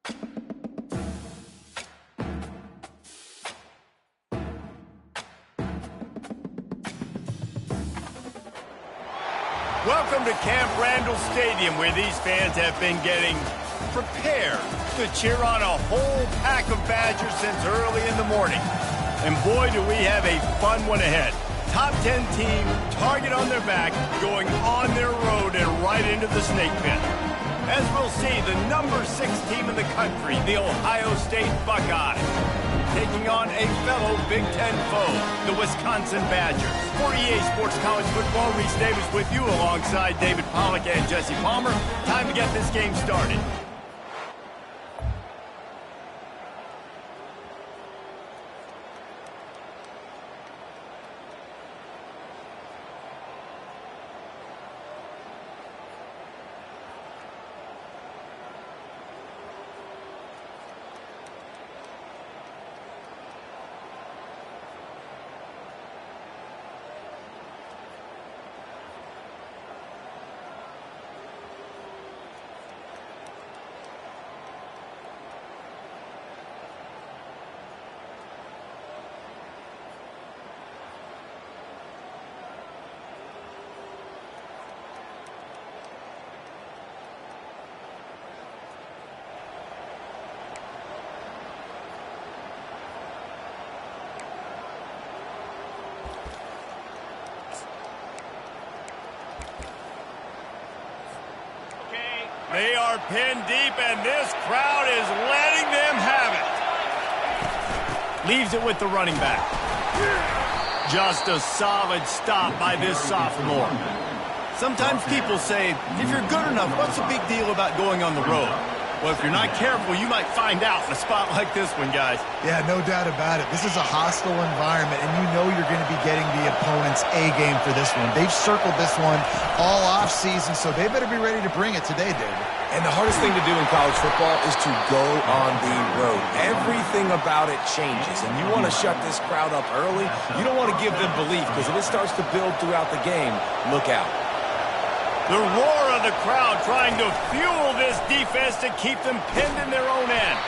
Welcome to Camp Randall Stadium, where these fans have been getting prepared to cheer on a whole pack of Badgers since early in the morning. And boy, do we have a fun one ahead. Top 10 team, target on their back, going on their road and right into the snake pit. As we'll see, the number 6 team in the country, the Ohio State Buckeyes, taking on a fellow Big Ten foe, the Wisconsin Badgers. For EA Sports College Football, Reese Davis with you alongside David Pollack and Jesse Palmer. Time to get this game started. They are pinned deep, and this crowd is letting them have it. Leaves it with the running back. Just a solid stop by this sophomore. Sometimes people say, if you're good enough, what's the big deal about going on the road? Well, if you're not careful, you might find out in a spot like this one, guys. Yeah, no doubt about it. This is a hostile environment, and you know you're going to be getting the opponent's A-game for this one. They've circled this one all off-season, so they better be ready to bring it today, David. And the hardest thing to do in college football is to go on the road. Everything about it changes, and you want to shut this crowd up early. You don't want to give them belief, because if it starts to build throughout the game, look out. The roar of the crowd trying to fuel this defense to keep them pinned in their own end.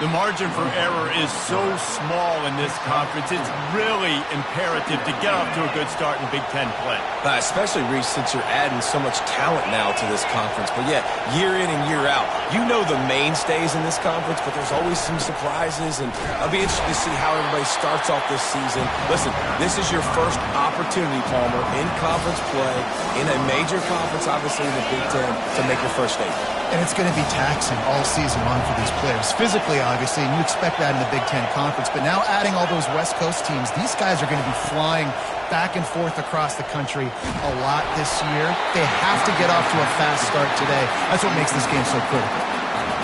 The margin for error is so small in this conference, it's really imperative to get off to a good start in Big Ten play. Especially, Reece, since you're adding so much talent now to this conference. But yeah, year in and year out, you know the mainstays in this conference, but there's always some surprises, and I'll be interested to see how everybody starts off this season. Listen, this is your first opportunity, Palmer, in conference play, in a major conference, obviously in the Big Ten, to make your first statement. And it's going to be taxing all season long for these players. Physically, obviously, and you expect that in the Big Ten Conference. But now adding all those West Coast teams, these guys are going to be flying back and forth across the country a lot this year. They have to get off to a fast start today. That's what makes this game so critical.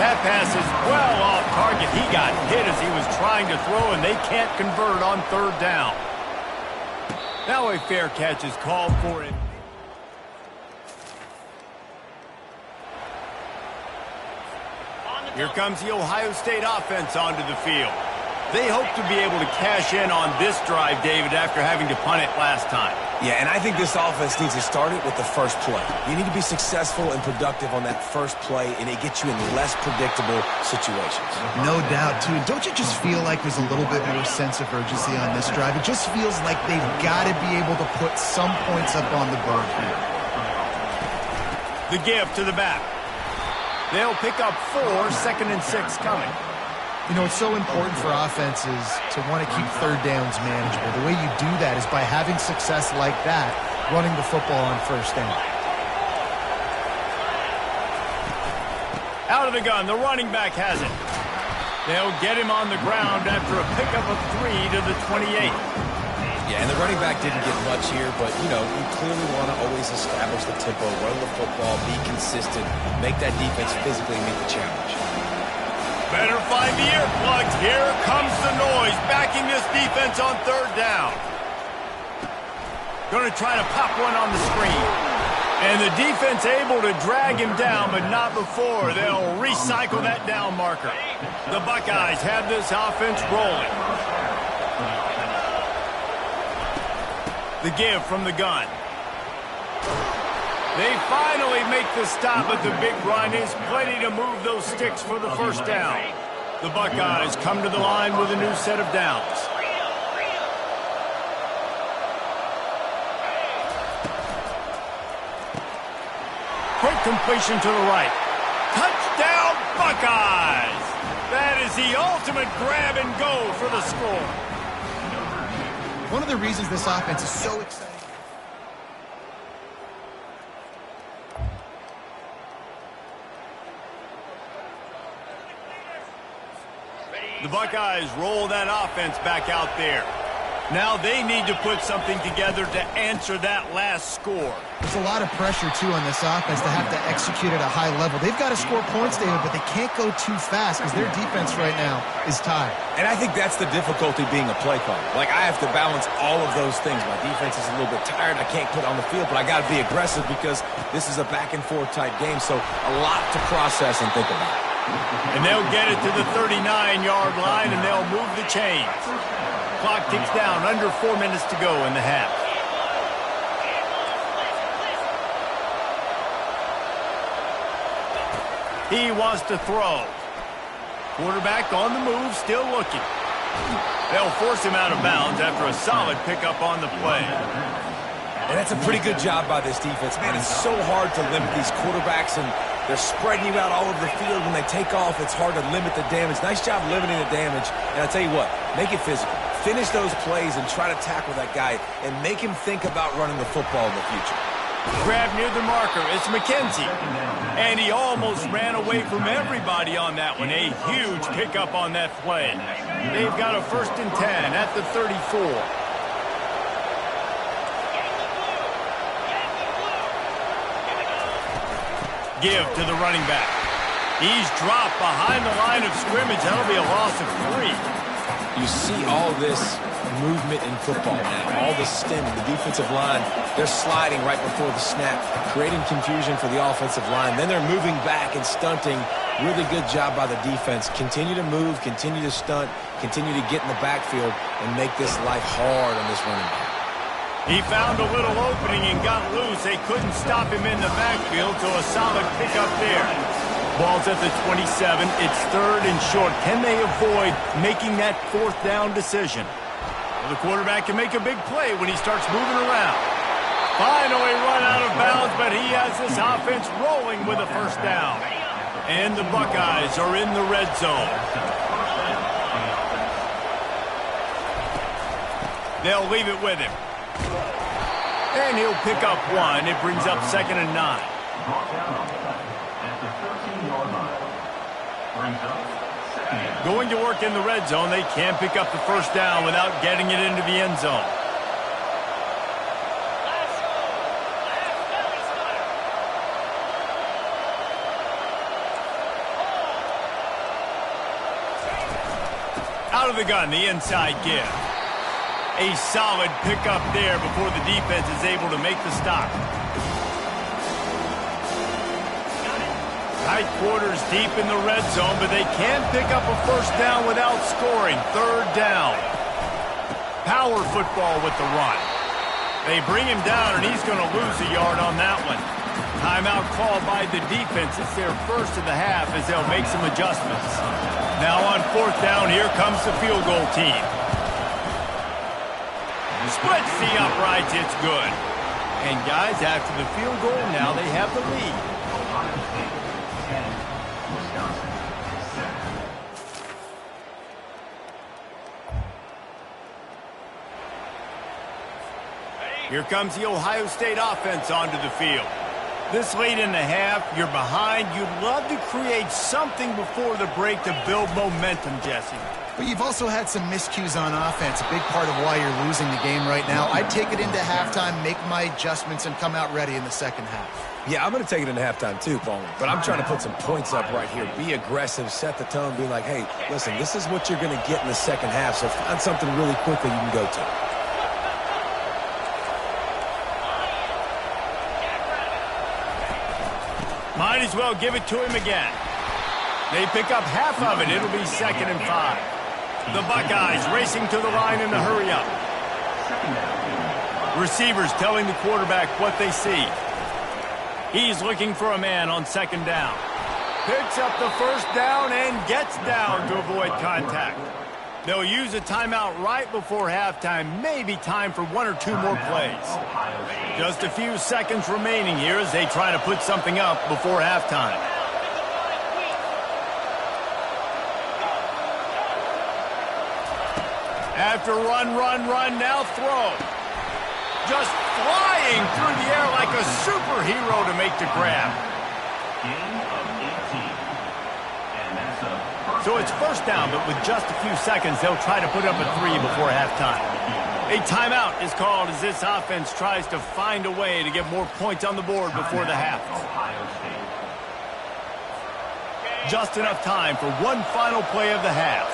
That pass is well off target. He got hit as he was trying to throw, and they can't convert on third down. Now a fair catch is called for it. Here comes the Ohio State offense onto the field. They hope to be able to cash in on this drive, David, after having to punt it last time. Yeah, and I think this offense needs to start it with the first play. You need to be successful and productive on that first play, and it gets you in less predictable situations. No doubt, too. Don't you just feel like there's a little bit more sense of urgency on this drive? It just feels like they've got to be able to put some points up on the board here. The give to the back. They'll pick up 4, 2nd and 6 coming. You know, it's so important for offenses to want to keep third downs manageable. The way you do that is by having success like that, running the football on first down. Out of the gun, the running back has it. They'll get him on the ground after a pickup of 3 to the 28. Yeah, and the running back didn't get much here, but, you know, you clearly want to always establish the tempo, run the football, be consistent, make that defense physically meet the challenge. Better find the earplugs. Here comes the noise, backing this defense on third down. Going to try to pop one on the screen. And the defense able to drag him down, but not before. They'll recycle that down marker. The Buckeyes have this offense rolling. The give from the gun. They finally make the stop at the big run. Is plenty to move those sticks for the first down. The Buckeyes come to the line with a new set of downs. Quick completion to the right. Touchdown, Buckeyes! That is the ultimate grab and go for the score. One of the reasons this offense is so exciting. The Buckeyes roll that offense back out there. Now they need to put something together to answer that last score. There's a lot of pressure, too, on this offense to have to execute at a high level. They've got to score points, David, but they can't go too fast because their defense right now is tied. And I think that's the difficulty being a play caller. Like, I have to balance all of those things. My defense is a little bit tired. I can't put on the field, but I got to be aggressive because this is a back-and-forth type game, so a lot to process and think about. And they'll get it to the 39-yard line, and they'll move the chains. Clock ticks down, under 4 minutes to go in the half. He wants to throw. Quarterback on the move, still looking. They'll force him out of bounds after a solid pickup on the play. And that's a pretty good job by this defense. Man, it's so hard to limit these quarterbacks, and they're spreading you out all over the field. When they take off, it's hard to limit the damage. Nice job limiting the damage. And I'll tell you what, make it physical. Finish those plays and try to tackle that guy and make him think about running the football in the future. Grab near the marker. It's McKenzie. And he almost ran away from everybody on that one. A huge pickup on that play. They've got a 1st and 10 at the 34. Give to the running back. He's dropped behind the line of scrimmage. That'll be a loss of 3. You see all this movement in football now, all the stemming, the defensive line, they're sliding right before the snap, creating confusion for the offensive line. Then they're moving back and stunting. Really good job by the defense. Continue to move, continue to stunt, continue to get in the backfield and make this life hard on this running back. He found a little opening and got loose. They couldn't stop him in the backfield, so a solid pickup there. Ball's at the 27. It's 3rd and short. Can they avoid making that 4th down decision? Well, the quarterback can make a big play when he starts moving around. Finally run out of bounds, but he has this offense rolling with a 1st down. And the Buckeyes are in the red zone. They'll leave it with him. And he'll pick up 1. It brings up 2nd and 9. Going to work in the red zone. They can't pick up the 1st down without getting it into the end zone. Out of the gun, the inside give. A solid pickup there before the defense is able to make the stop. Tight quarters deep in the red zone, but they can't pick up a 1st down without scoring. 3rd down. Power football with the run. They bring him down, and he's going to lose a yard on that one. Timeout called by the defense. It's their 1st of the half as they'll make some adjustments. Now on 4th down, here comes the field goal team. Splits the uprights, it's good. And guys, after the field goal, now they have the lead. Here comes the Ohio State offense onto the field. This late in the half, you're behind. You'd love to create something before the break to build momentum, Jesse. But you've also had some miscues on offense, a big part of why you're losing the game right now. I'd take it into halftime, make my adjustments, and come out ready in the 2nd half. Yeah, I'm going to take it into halftime too, Paul. But I'm trying to put some points up right here. Be aggressive, set the tone, be like, hey, listen, this is what you're going to get in the 2nd half, so find something really quick that you can go to. Might as well give it to him again. They pick up half of it. It'll be 2nd and 5. The Buckeyes racing to the line in the hurry-up. Receivers telling the quarterback what they see. He's looking for a man on second down. Picks up the first down and gets down to avoid contact. They'll use a timeout right before halftime. Maybe time for one or two more plays. Just a few seconds remaining here as they try to put something up before halftime. After run, now throw. Just flying through the air like a superhero to make the grab. So it's first down, but with just a few seconds, they'll try to put up a 3 before halftime. A timeout is called as this offense tries to find a way to get more points on the board before the half. Just enough time for one final play of the half.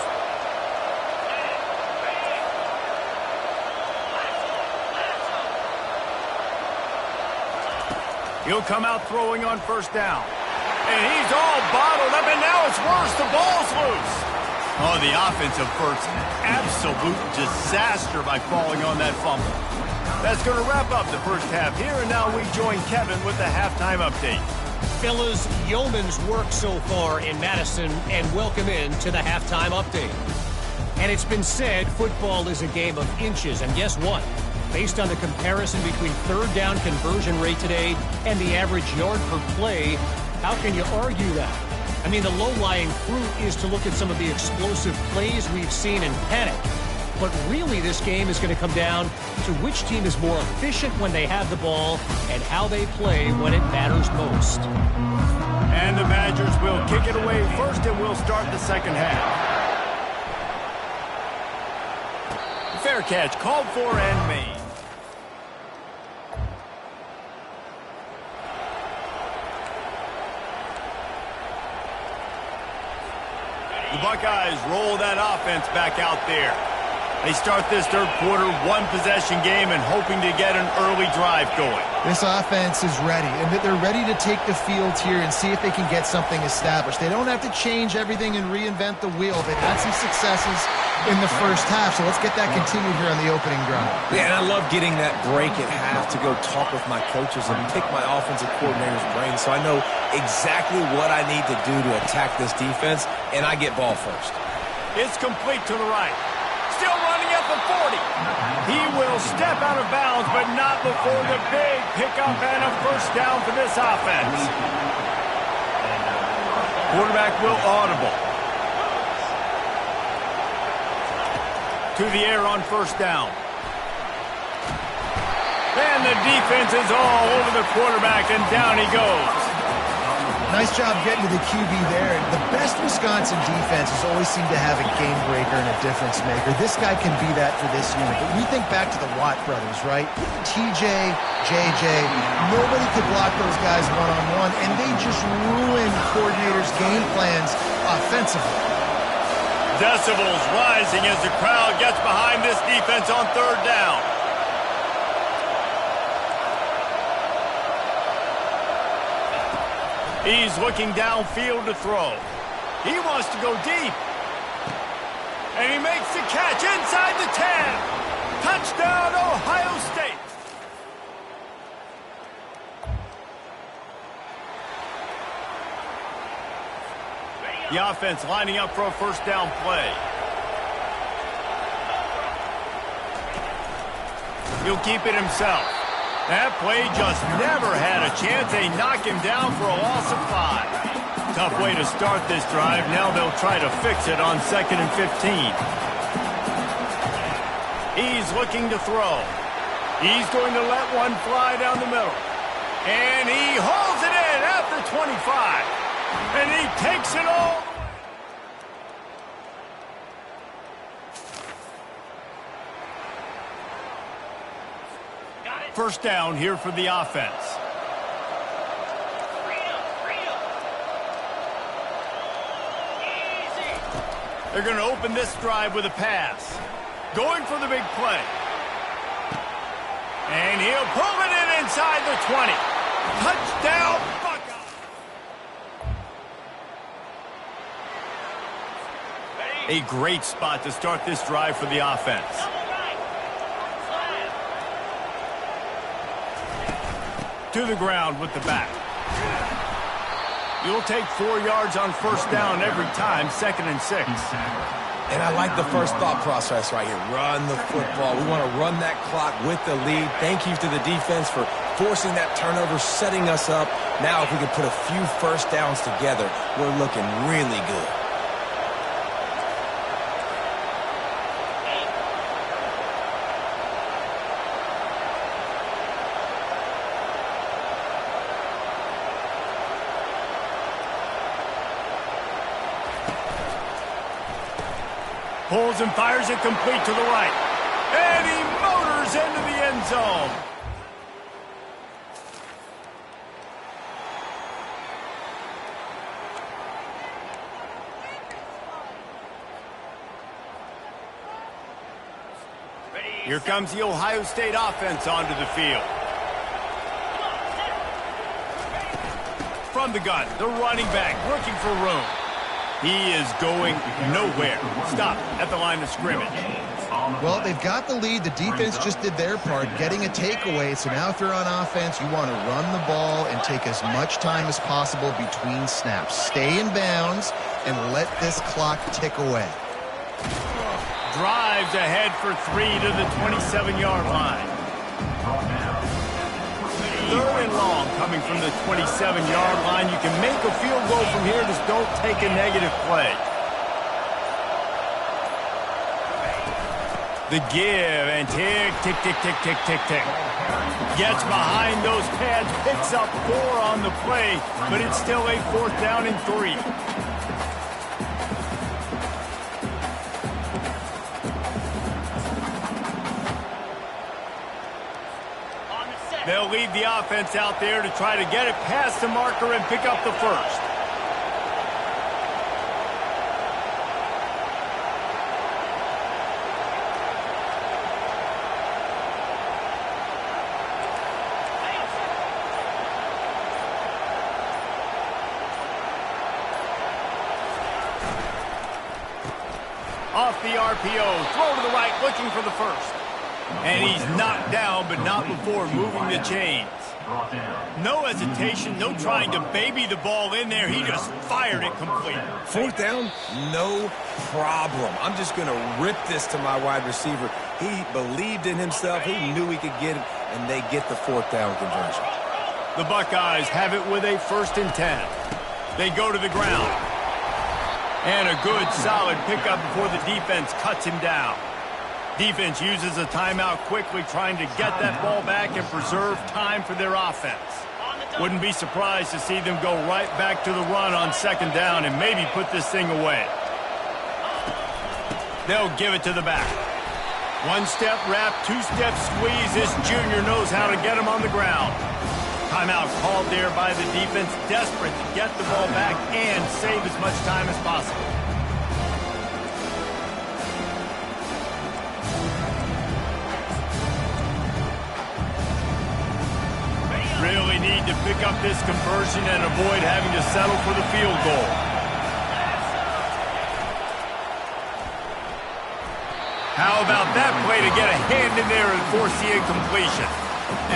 He'll come out throwing on first down. And he's all bottled up, and now it's worse. The ball's loose. Oh, the offensive first absolute disaster by falling on that fumble. That's going to wrap up the first half here, and now we join Kevin with the halftime update. Fellas, yeoman's work so far in Madison, and welcome in to the halftime update. And it's been said football is a game of inches, and guess what? Based on the comparison between third down conversion rate today and the average yard per play, how can you argue that? I mean, the low-lying fruit is to look at some of the explosive plays we've seen in panic. But really, this game is going to come down to which team is more efficient when they have the ball and how they play when it matters most. And the Badgers will kick it away first, and we'll start the second half. Fair catch called for and made. The Buckeyes roll that offense back out there. They start this third quarter one-possession game and hoping to get an early drive going. This offense is ready, and they're ready to take the field here and see if they can get something established. They don't have to change everything and reinvent the wheel. They've had some successes in the first half, so let's get that continued here on the opening drive. Yeah, and I love getting that break at half to go talk with my coaches and pick my offensive coordinator's brain so I know exactly what I need to do to attack this defense, and I get ball first. It's complete to the right. Still running at the 40. He will step out of bounds, but not before the big pickup and a first down for this offense. Quarterback will audible. To the air on first down. And the defense is all over the quarterback, and down he goes. Nice job getting to the QB there. The best Wisconsin defenses always seem to have a game breaker and a difference maker. This guy can be that for this unit. But we think back to the Watt brothers, right? TJ, JJ, nobody could block those guys one-on-one, and they just ruin coordinators' game plans offensively. Decibels rising as the crowd gets behind this defense on third down. He's looking downfield to throw. He wants to go deep. And he makes the catch inside the 10. Touchdown, Ohio State. The offense lining up for a first down play. He'll keep it himself. That play just never had a chance. They knock him down for a loss of 5. Tough way to start this drive. Now they'll try to fix it on 2nd and 15. He's looking to throw. He's going to let one fly down the middle. And he holds it in at the 25. And he takes it all. First down here for the offense. They're going to open this drive with a pass. Going for the big play. And he'll pull it in inside the 20. Touchdown, Buckeyes. A great spot to start this drive for the offense. To the ground with the back. You'll take 4 yards on first down every time, 2nd and 6. And I like the first thought process right here. Run the football. We want to run that clock with the lead. Thank you to the defense for forcing that turnover, setting us up. Now if we can put a few first downs together, we're looking really good. Pulls and fires it complete to the right. And he motors into the end zone. Here comes the Ohio State offense onto the field. From the gun, the running back looking for room. He is going nowhere. Stop at the line of scrimmage. Well, they've got the lead. The defense just did their part, getting a takeaway. So now if you're on offense, you want to run the ball and take as much time as possible between snaps. Stay in bounds and let this clock tick away. Drives ahead for 3 to the 27-yard line. 3rd and long coming from the 27-yard line. You can make a field goal from here, just don't take a negative play. The give and tick, tick, tick, tick, tick, tick, tick. Gets behind those pads, picks up 4 on the play, but it's still a 4th down and 3. They'll lead the offense out there to try to get it past the marker and pick up the first. Off the RPO, throw to the right, looking for the first. And he's knocked down, but not before moving the chains. No hesitation, no trying to baby the ball in there. He just fired it complete. 4th down, no problem. I'm just going to rip this to my wide receiver. He believed in himself. He knew he could get it, and they get the 4th down conversion. The Buckeyes have it with a 1st and 10. They go to the ground. And a good, solid pickup before the defense cuts him down. Defense uses a timeout quickly, trying to get that ball back and preserve time for their offense. Wouldn't be surprised to see them go right back to the run on 2nd down and maybe put this thing away. They'll give it to the back. 1-step wrap, 2-step squeeze. This junior knows how to get him on the ground. Timeout called there by the defense, desperate to get the ball back and save as much time as possible. Really need to pick up this conversion and avoid having to settle for the field goal. How about that play to get a hand in there and force the incompletion?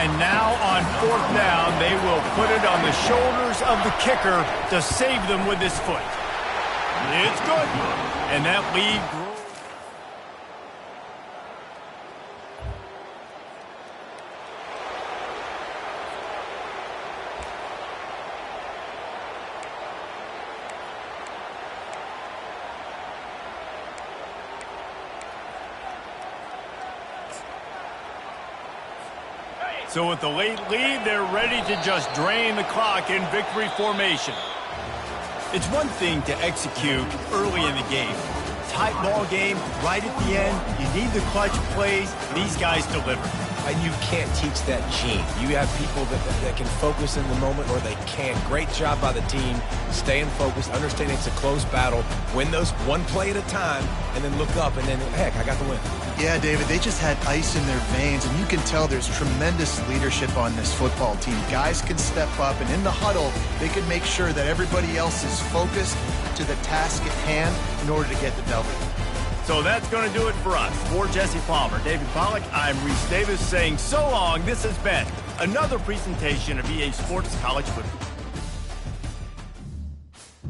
And now on 4th down, they will put it on the shoulders of the kicker to save them with his foot. It's good. And that lead grows. So with the late lead, they're ready to just drain the clock in victory formation. It's one thing to execute early in the game. Tight ball game, right at the end, you need the clutch plays. These guys deliver. And you can't teach that gene. You have people that can focus in the moment or they can't. Great job by the team, staying focused, understanding it's a close battle, win those one play at a time, and then look up and then, heck, I got the win. Yeah, David, they just had ice in their veins, and you can tell there's tremendous leadership on this football team. Guys can step up, and in the huddle, they can make sure that everybody else is focused to the task at hand in order to get the W. So that's going to do it for us. For Jesse Palmer, David Pollack, I'm Reese Davis saying so long. This has been another presentation of EA Sports College Football.